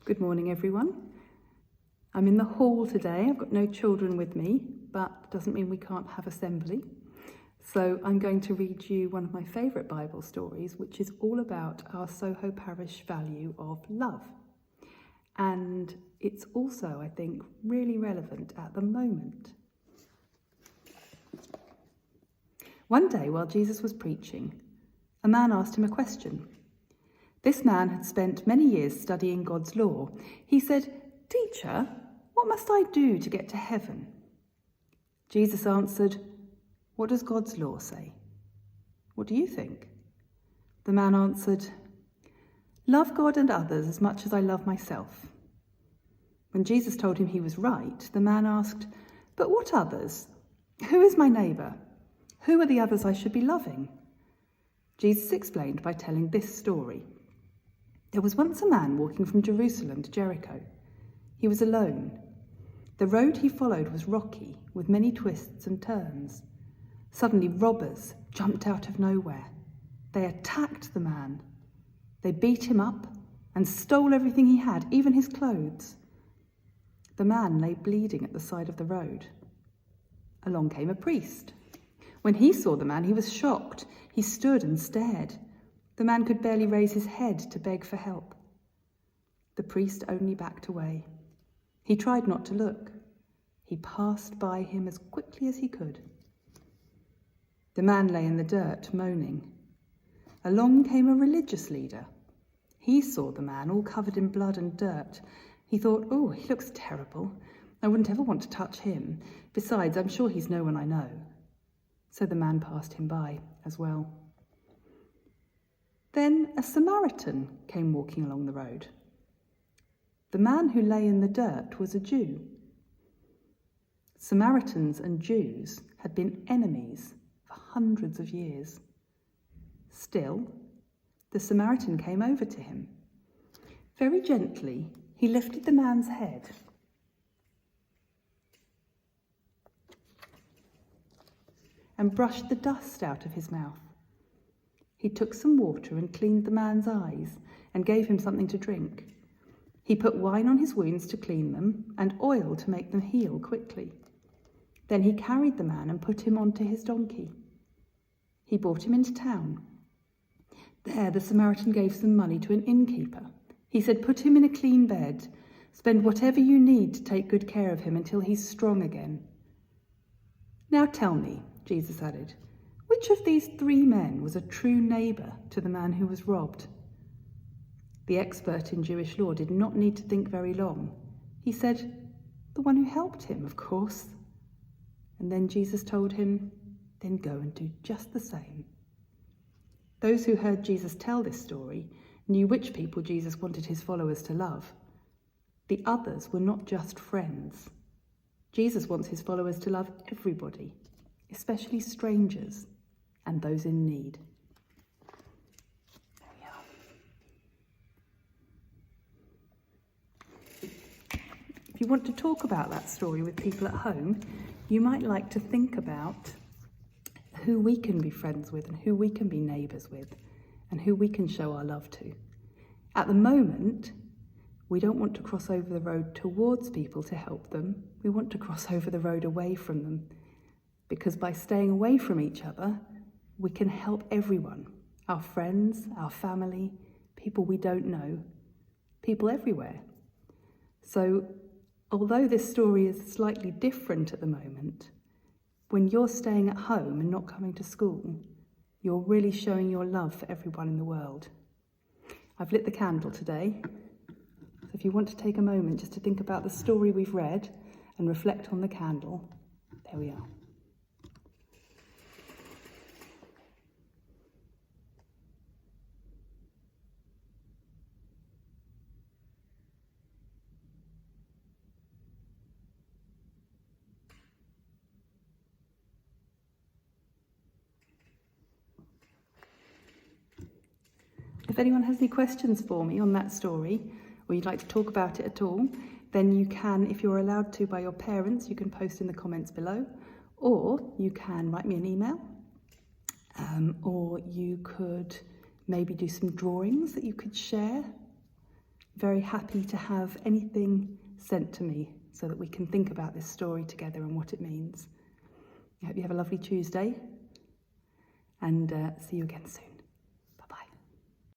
Good morning, everyone. I'm in the hall today. I've got no children with me, but doesn't mean we can't have assembly. So I'm going to read you one of my favourite Bible stories, which is all about our Soho Parish value of love. And it's also, I think, really relevant at the moment. One day while Jesus was preaching, a man asked him a question. This man had spent many years studying God's law. He said, "Teacher, what must I do to get to heaven?" Jesus answered, "What does God's law say? What do you think?" The man answered, "Love God and others as much as I love myself." When Jesus told him he was right, the man asked, "But what others? Who is my neighbour? Who are the others I should be loving?" Jesus explained by telling this story. There was once a man walking from Jerusalem to Jericho. He was alone. The road he followed was rocky, with many twists and turns. Suddenly, robbers jumped out of nowhere. They attacked the man. They beat him up and stole everything he had, even his clothes. The man lay bleeding at the side of the road. Along came a priest. When he saw the man, he was shocked. He stood and stared. The man could barely raise his head to beg for help. The priest only backed away. He tried not to look. He passed by him as quickly as he could. The man lay in the dirt, moaning. Along came a religious leader. He saw the man all covered in blood and dirt. He thought, "Oh, he looks terrible. I wouldn't ever want to touch him. Besides, I'm sure he's no one I know." So the man passed him by as well. Then a Samaritan came walking along the road. The man who lay in the dirt was a Jew. Samaritans and Jews had been enemies for hundreds of years. Still, the Samaritan came over to him. Very gently, he lifted the man's head and brushed the dust out of his mouth. He took some water and cleaned the man's eyes and gave him something to drink. He put wine on his wounds to clean them and oil to make them heal quickly. Then he carried the man and put him onto his donkey. He brought him into town. There, the Samaritan gave some money to an innkeeper. He said, "Put him in a clean bed. Spend whatever you need to take good care of him until he's strong again." "Now tell me," Jesus added, "which of these three men was a true neighbour to the man who was robbed?" The expert in Jewish law did not need to think very long. He said, "The one who helped him, of course." And then Jesus told him, "Then go and do just the same." Those who heard Jesus tell this story knew which people Jesus wanted his followers to love. The others were not just friends. Jesus wants his followers to love everybody, especially strangers and those in need. There we are. If you want to talk about that story with people at home, you might like to think about who we can be friends with and who we can be neighbours with and who we can show our love to. At the moment, we don't want to cross over the road towards people to help them. We want to cross over the road away from them, because by staying away from each other, we can help everyone, our friends, our family, people we don't know, people everywhere. So, although this story is slightly different at the moment, when you're staying at home and not coming to school, you're really showing your love for everyone in the world. I've lit the candle today, so if you want to take a moment just to think about the story we've read and reflect on the candle, there we are. If anyone has any questions for me on that story, or you'd like to talk about it at all, then you can, if you're allowed to by your parents, you can post in the comments below, or you can write me an email, or you could maybe do some drawings that you could share. very happy to have anything sent to me so that we can think about this story together and what it means. I hope you have a lovely Tuesday, and see you again soon.